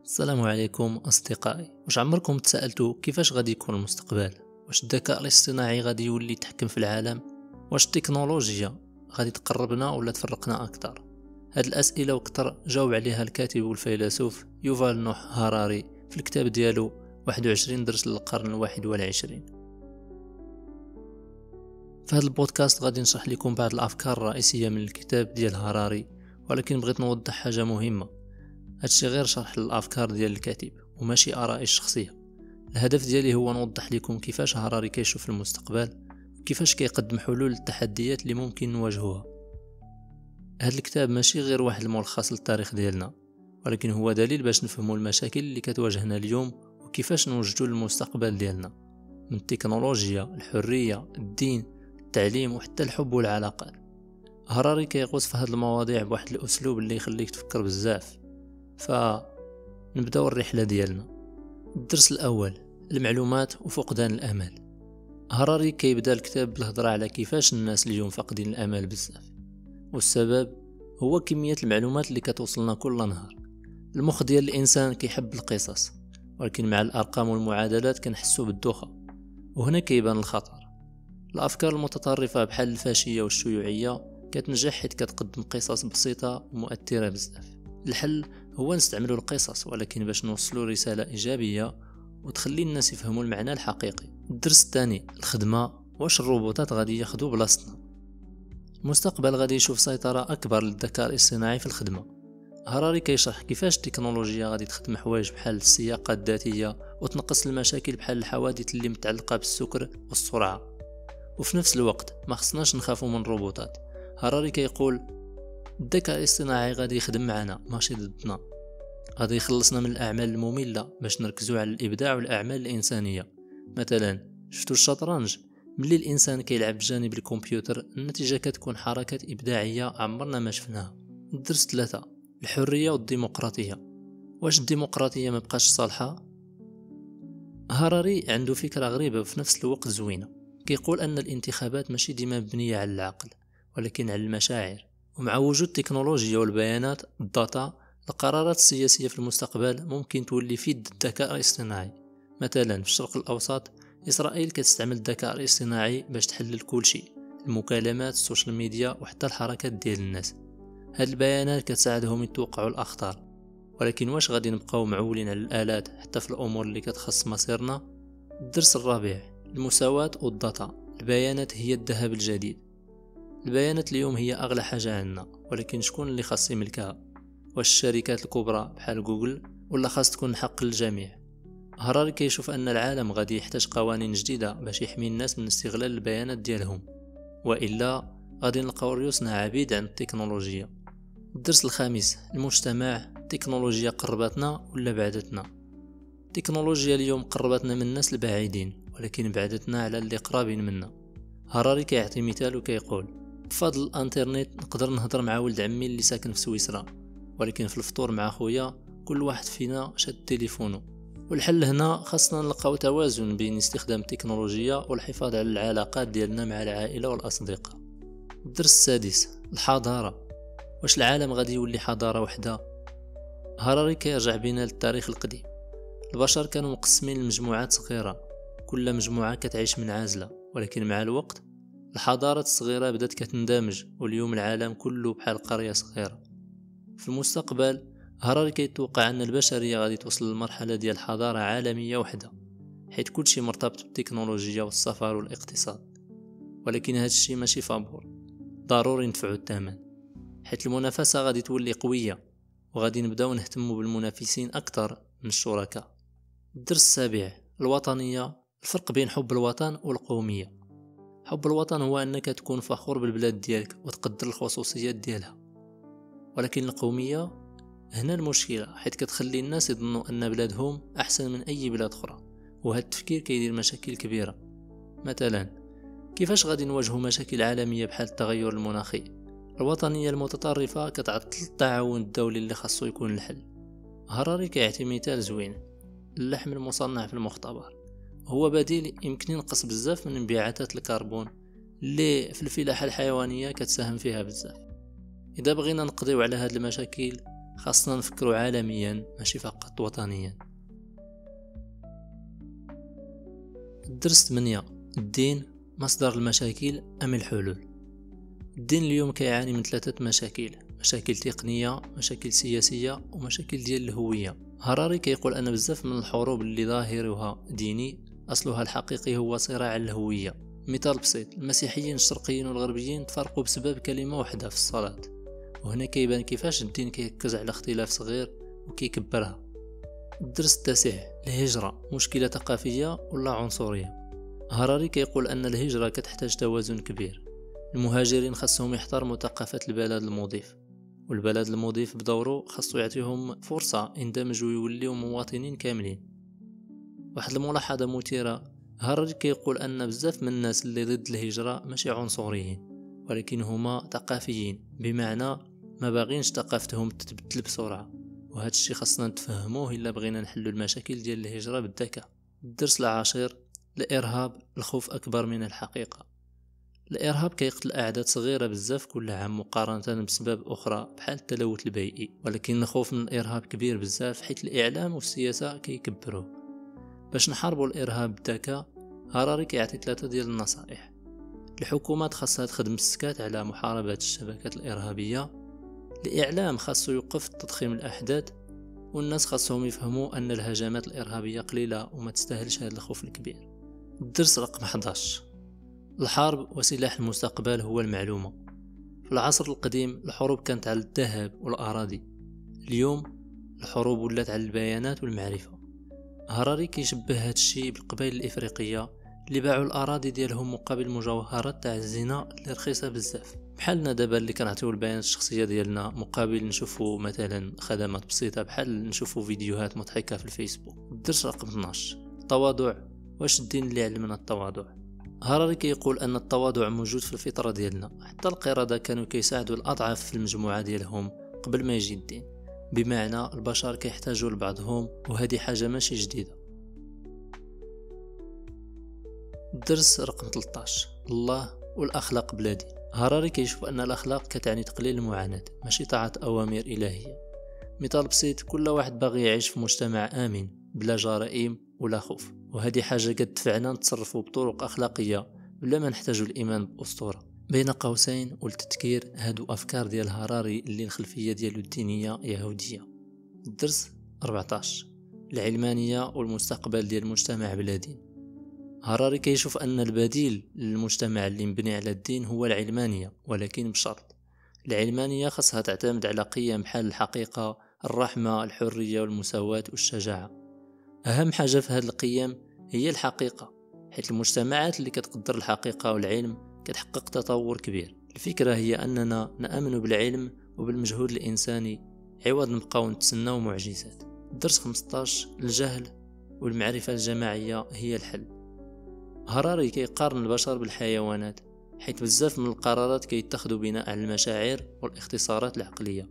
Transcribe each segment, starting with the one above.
السلام عليكم أصدقائي. واش عمركم تسألتوا كيفاش غادي يكون المستقبل؟ واش الذكاء الاصطناعي غادي يولي يتحكم في العالم؟ واش التكنولوجيا غادي تقربنا ولا تفرقنا أكثر؟ هاد الأسئلة وكثر جاوب عليها الكاتب والفيلسوف يوفال نوح هاراري في الكتاب ديالو 21 درس للقرن ال21. في هذا البودكاست غادي نشرح لكم بعض الأفكار الرئيسية من الكتاب ديال هاراري، ولكن بغيت نوضح حاجة مهمة. هادشي غير شرح الافكار ديال الكاتب وماشي ارائي الشخصيه. الهدف ديالي هو نوضح لكم كيفاش هاراري كيشوف المستقبل وكيفاش كيقدم حلول للتحديات اللي ممكن نواجهوها. هاد الكتاب ماشي غير واحد الملخص للتاريخ ديالنا، ولكن هو دليل باش نفهموا المشاكل اللي كتواجهنا اليوم وكيفاش نوجدوا المستقبل ديالنا، من التكنولوجيا، الحريه، الدين، التعليم وحتى الحب والعلاقات. هاراري كيغوص في هاد المواضيع بواحد الاسلوب اللي يخليك تفكر بزاف. فنبداو الرحلة ديالنا. الدرس الأول: المعلومات وفقدان الأمل. هاراري كيبدا الكتاب بالهضرة على كيفاش الناس اليوم فاقدين الأمل بزاف، والسبب هو كمية المعلومات اللي كتوصلنا كل نهار. المخ ديال الإنسان كيحب القصص، ولكن مع الأرقام والمعادلات كنحسو بالدوخة، وهنا كيبان الخطر. الأفكار المتطرفة بحال الفاشية والشيوعية كتنجح حيت كتقدم قصص بسيطة ومؤثرة بزاف. الحل هو نستعملوا القصص، ولكن باش نوصلوا رسالة إيجابية وتخلي الناس يفهموا المعنى الحقيقي. الدرس الثاني: الخدمة. واش الروبوتات غادي ياخدوا بلاصتنا؟ المستقبل غادي يشوف سيطرة أكبر للذكاء الاصطناعي في الخدمة. هاراري كيشرح كيفاش التكنولوجيا غادي تخدم حوايج بحال السياقة الذاتية وتنقص المشاكل بحال الحوادث اللي متعلقة بالسكر والسرعة. وفي نفس الوقت ما خصناش نخافوا من الروبوتات. هاراري كيقول الذكاء الاصطناعي غادي يخدم معنا ماشي ضدنا، غادي يخلصنا من الأعمال المملة باش نركزوا على الإبداع والأعمال الإنسانية. مثلا شفتوا الشطرنج؟ ملي الإنسان كيلعب بجانب الكمبيوتر النتيجة كتكون حركات إبداعية عمرنا ما شفناها. الدرس 3: الحرية والديمقراطية. واش الديمقراطية ما بقاش صالحة؟ هاراري عنده فكرة غريبة وفي نفس الوقت زوينة. كيقول أن الانتخابات ماشي ديما مبنية على العقل ولكن على المشاعر، ومع وجود التكنولوجيا والبيانات الداتا القرارات السياسية في المستقبل ممكن تولي في يد الذكاء الاصطناعي. مثلا في الشرق الأوسط إسرائيل كتستعمل الذكاء الاصطناعي باش تحلل كل شيء: المكالمات، السوشيال ميديا وحتى الحركات ديال الناس. هاد البيانات كتساعدهم يتوقعوا الأخطار، ولكن واش غادي نبقاو معولين على الآلات حتى في الأمور اللي كتخص مصيرنا؟ الدرس الرابع: المساواة والداتا. البيانات هي الذهب الجديد. البيانات اليوم هي أغلى حاجة عندنا، ولكن شكون اللي خاص يملكها؟ واش الشركات الكبرى بحال جوجل ولا خاص تكون حق للجميع؟ هاراري كيشوف أن العالم غادي يحتاج قوانين جديدة باش يحمي الناس من استغلال البيانات ديالهم، وإلا غادي نلقاو ريوسنا عبيد عن التكنولوجيا. الدرس الخامس: المجتمع. التكنولوجيا قربتنا ولا بعدتنا؟ التكنولوجيا اليوم قربتنا من الناس البعيدين، ولكن بعدتنا على اللي قرابين منا. هاراري كيعطي مثال وكيقول بفضل الانترنت نقدر نهضر مع ولد عمي اللي ساكن في سويسرا، ولكن في الفطور مع خويا كل واحد فينا شاد تليفونه. والحل هنا خاصنا نلقاو توازن بين استخدام التكنولوجيا والحفاظ على العلاقات ديالنا مع العائلة والأصدقاء. الدرس السادس: الحضارة. واش العالم غادي يولي حضارة وحدة؟ هاراري كيرجع بينا للتاريخ القديم. البشر كانوا مقسمين لمجموعات صغيرة، كل مجموعة كتعيش منعزلة، ولكن مع الوقت الحضارات الصغيرة بدات كتندمج، واليوم العالم كله بحال قرية صغيرة. في المستقبل هاراري كيتوقع أن البشرية غادي توصل للمرحلة ديال حضارة عالمية وحدة، حيث كلشي مرتبط بالتكنولوجيا والسفر والاقتصاد. ولكن هذا الشيء ماشي فابور، ضروري ندفعوا الثمن، حيث المنافسة غادي تولي قوية وغادي نبداو نهتموا بالمنافسين أكثر من الشركاء. الدرس السابع: الوطنية. الفرق بين حب الوطن والقومية. حب الوطن هو أنك تكون فخور بالبلاد ديالك وتقدر الخصوصيات ديالها، ولكن القومية هنا المشكلة، حيث كتخلي الناس يظنوا أن بلادهم أحسن من أي بلاد أخرى، وهذا التفكير كيدير مشاكل كبيرة. مثلا كيفاش غادي نواجهوا مشاكل عالمية بحال التغير المناخي؟ الوطنية المتطرفة كتعطل التعاون الدولي اللي خاصو يكون الحل. هاراري كيعطي مثال زوين: اللحم المصنع في المختبر هو بديل يمكن ينقص بزاف من انبعاثات الكربون اللي في الفلاحة الحيوانية كتساهم فيها بزاف. إذا بغينا نقضيو على هاد المشاكل خاصنا نفكروا عالميا ماشي فقط وطنيا. الدرس 8: الدين مصدر المشاكل أم الحلول؟ الدين اليوم كيعاني من 3 مشاكل: مشاكل تقنية، مشاكل سياسية، ومشاكل ديال الهوية. هراري كيقول أن بزاف من الحروب اللي ظاهرها ديني أصلها الحقيقي هو صراع الهوية. مثال بسيط: المسيحيين الشرقيين والغربيين تفرقوا بسبب كلمة واحدة في الصلاة، وهنا كيبان كيفاش الدين كيركز على اختلاف صغير وكيكبرها. الدرس 9: الهجرة مشكلة ثقافية ولا عنصرية؟ هراري كيقول أن الهجرة كتحتاج توازن كبير. المهاجرين خاصهم يحترموا ثقافة البلد المضيف، والبلد المضيف بدوره خاصو يعطيهم فرصة يندمجوا ويوليو مواطنين كاملين. واحد الملاحظة مثيرة: هراري كيقول أن بزاف من الناس اللي ضد الهجرة ماشي عنصريين، ولكن هما ثقافيين، بمعنى ما باغينش ثقافتهم تتبدل بسرعة، وهذا الشيء خاصنا نتفهموه إلا بغينا نحلو المشاكل ديال الهجرة بالذكاء. الدرس 10: الإرهاب الخوف أكبر من الحقيقة. الإرهاب كيقتل أعداد صغيرة بزاف كل عام مقارنة بسبب أخرى بحال التلوث البيئي، ولكن الخوف من الإرهاب كبير بزاف حيث الإعلام والسياسة كيكبروه. باش نحاربوا الإرهاب بالذكاء، هراري كيعطي 3 ديال النصائح. الحكومات خاصها تخدم السكات على محاربة الشبكات الإرهابية، الإعلام خاصو يوقف تضخيم الأحداث، والناس خاصهم يفهموا أن الهجمات الإرهابية قليلة وما تستاهلش هذا الخوف الكبير. الدرس رقم 11: الحرب وسلاح المستقبل هو المعلومة. في العصر القديم الحروب كانت على الذهب والأراضي، اليوم الحروب ولات على البيانات والمعرفة. هراري كيشبه هاد الشيء بالقبائل الإفريقية اللي باعوا الأراضي ديالهم مقابل مجوهرات تاع الزنا اللي رخيصة بزاف، بحالنا دابا اللي كنعطيو البيانات الشخصية ديالنا مقابل نشوفوا مثلا خدمات بسيطة بحال نشوفوا فيديوهات مضحكة في الفيسبوك. الدرس رقم 12: التواضع. واش الدين اللي علمنا التواضع؟ هراري كيقول أن التواضع موجود في الفطرة ديالنا، حتى القردة كانوا كيساعدوا الأضعف في المجموعة ديالهم قبل ما يجي الدين، بمعنى البشر كيحتاجوا لبعضهم، وهذه حاجة ماشي جديدة. الدرس رقم 13: الله والأخلاق بلا دين. هراري كيشوف أن الأخلاق كتعني تقليل المعاناة ماشي طاعة أوامر إلهية. مثال بسيط: كل واحد باغي يعيش في مجتمع آمن بلا جرائم ولا خوف، وهذه حاجة كتدفعنا نتصرفوا بطرق أخلاقية بلا ما نحتاجوا الإيمان بأسطورة. بين قوسين والتذكير، هادو أفكار ديال هراري اللي الخلفية ديالو الدينية يهودية. الدرس 14: العلمانية والمستقبل ديال المجتمع بلا دين. هراري كيشوف أن البديل للمجتمع اللي مبني على الدين هو العلمانية، ولكن بشرط: العلمانية خاصها تعتمد على قيم بحال الحقيقة، الرحمة، الحرية والمساواة والشجاعة. أهم حاجة في هذه القيم هي الحقيقة، حيث المجتمعات اللي كتقدر الحقيقة والعلم كتحقق تطور كبير. الفكرة هي أننا نأمن بالعلم وبالمجهود الإنساني عوض نبقاو نتسناو معجزات. درس 15: الجهل والمعرفة الجماعية هي الحل. هراري كيقارن البشر بالحيوانات، حيث بزاف من القرارات كيتخذوا بناء على المشاعر والاختصارات العقلية،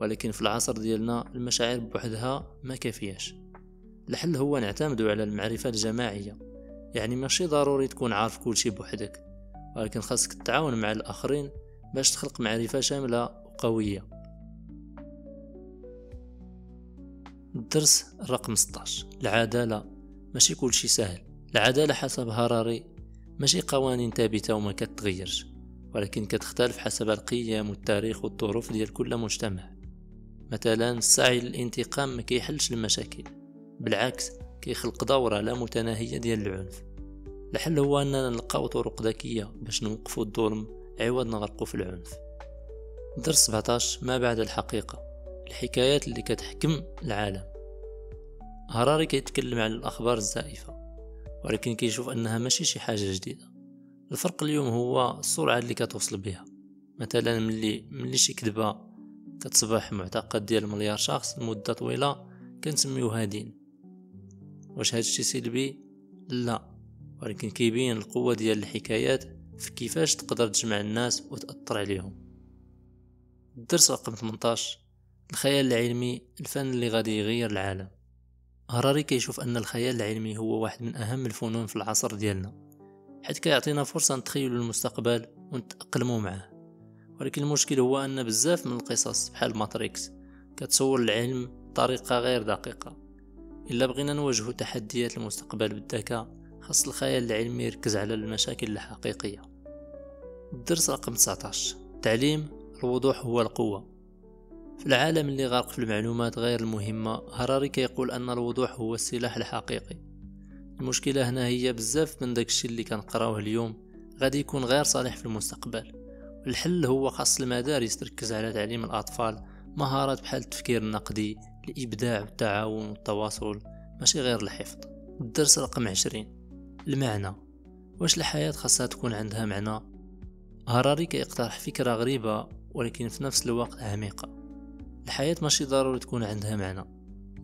ولكن في العصر ديالنا المشاعر بوحدها ما كافياش. الحل هو نعتمدوا على المعرفة الجماعية، يعني ماشي ضروري تكون عارف كل شيء بوحدك، ولكن خاصك تتعاون مع الآخرين باش تخلق معرفة شاملة وقوية. الدرس رقم 16: العدالة ماشي كل شيء سهل. العدالة حسب هراري ماشي قوانين ثابتة وما كتغيرش، ولكن كتختلف حسب القيم والتاريخ والظروف ديال كل مجتمع. مثلا السعي للانتقام ما كيحلش المشاكل، بالعكس كيخلق دورة لا متناهية ديال العنف. الحل هو أننا نلقاو طرق ذكية باش نوقفوا الظلم عوض نغرقوا في العنف. درس 17: ما بعد الحقيقة، الحكايات اللي كتحكم العالم. هراري كيتكلم عن الأخبار الزائفة، ولكن كيشوف أنها ماشي شي حاجة جديدة. الفرق اليوم هو السرعة اللي كتوصل بها. مثلا ملي شي كذبة كتصبح معتقد ديال مليار شخص لمدة طويلة كنسميوها دين. واش هادشي سلبي؟ لا، ولكن كيبين القوة ديال الحكايات في كيفاش تقدر تجمع الناس وتأثر عليهم. الدرس رقم 18: الخيال العلمي، الفن اللي غادي يغير العالم. هراري كيشوف أن الخيال العلمي هو واحد من أهم الفنون في العصر ديالنا، حيث كيعطينا فرصة نتخيل المستقبل ونتأقلموا معه. ولكن المشكل هو أن بزاف من القصص بحال ماتريكس كتصور العلم بطريقة غير دقيقة. إلا بغينا نواجه تحديات المستقبل بالذكاء، خاص الخيال العلمي يركز على المشاكل الحقيقية. الدرس رقم 19: التعليم، الوضوح هو القوة. في العالم اللي غارق في المعلومات غير المهمة، هراري كيقول أن الوضوح هو السلاح الحقيقي. المشكلة هنا هي بزاف من داكشي اللي كنقراوه اليوم غادي يكون غير صالح في المستقبل. الحل هو خاص المدارس تركز على تعليم الأطفال مهارات بحال التفكير النقدي، الإبداع والتعاون والتواصل، ماشي غير الحفظ. الدرس رقم 20: المعنى. واش الحياة خاصها تكون عندها معنى؟ هراري كيقترح فكرة غريبة ولكن في نفس الوقت عميقة. الحياة ماشي ضروري تكون عندها معنى.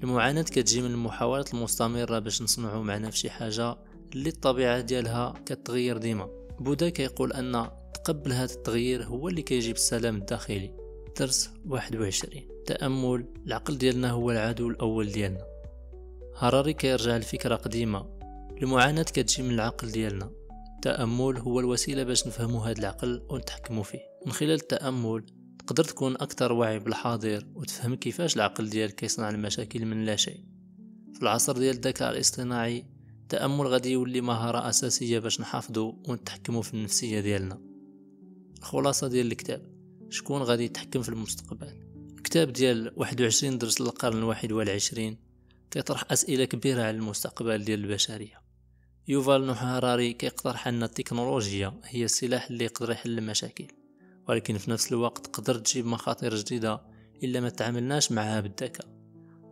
المعاناة كتجي من المحاولات المستمرة باش نصنعوا معنى في شي حاجة اللي الطبيعة ديالها كتغير ديما. بوذا كيقول أن تقبل هذا التغيير هو اللي كيجيب السلام الداخلي. درس 21: تأمل. العقل ديالنا هو العدو الأول ديالنا. هراري كيرجع لفكرة قديمة. المعاناة كتجي من العقل ديالنا. التأمل هو الوسيلة باش نفهموا هذا العقل ونتحكموا فيه. من خلال التأمل تقدر تكون أكثر وعي بالحاضر وتفهم كيفاش العقل ديالك كيصنع المشاكل من لا شيء. في العصر ديال الذكاء الاصطناعي، التأمل غادي يولي مهارة أساسية باش نحافظوا ونتحكموا في النفسية ديالنا. الخلاصة ديال الكتاب: شكون غادي يتحكم في المستقبل؟ الكتاب ديال 21 درس للقرن 21 كيطرح أسئلة كبيرة على المستقبل ديال البشرية. يوفال نوح هراري كيقترح أن التكنولوجيا هي السلاح اللي يقدر يحل المشاكل، ولكن في نفس الوقت تقدر تجيب مخاطر جديدة إلا ما تعاملناش معها بالذكاء.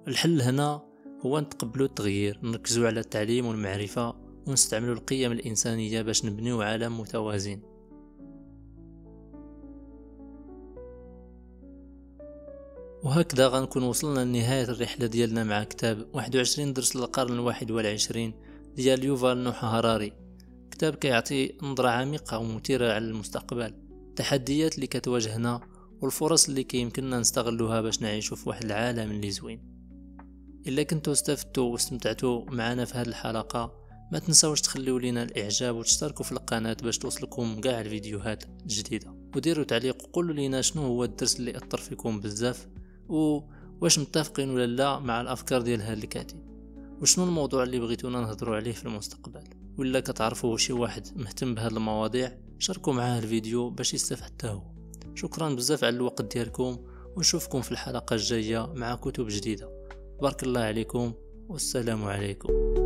الحل هنا هو نتقبلوا التغيير، نركزوا على التعليم والمعرفة، ونستعملوا القيم الإنسانية باش نبنيو عالم متوازن. وهكذا غنكون وصلنا لنهاية الرحلة ديالنا مع كتاب 21 درس للقرن 21 ديال يوفال نوح هراري. كتاب كيعطي نظرة عميقة ومثيرة على المستقبل، التحديات اللي كتواجهنا والفرص اللي كيمكننا نستغلوها باش نعيشوا في واحد العالم اللي زوين. إلا كنتوا استفدتوا واستمتعتوا معنا في هذه الحلقة، ما تنساوش تخليوا لنا الإعجاب وتشتركوا في القناة باش توصلكم كاع الفيديوهات الجديدة، وديروا تعليق وقولوا لنا شنو هو الدرس اللي أثر فيكم بزاف، واش متفقين ولا لا مع الأفكار ديال هذا الكاتب، وشنو الموضوع اللي بغيتونا نهضروا عليه في المستقبل. ولا كتعرفوا شي واحد مهتم بهذه المواضيع شاركوا معاه الفيديو باش يستفاد حتى هو. شكرا بزاف على الوقت ديالكم، ونشوفكم في الحلقة الجاية مع كتب جديدة. بارك الله عليكم والسلام عليكم.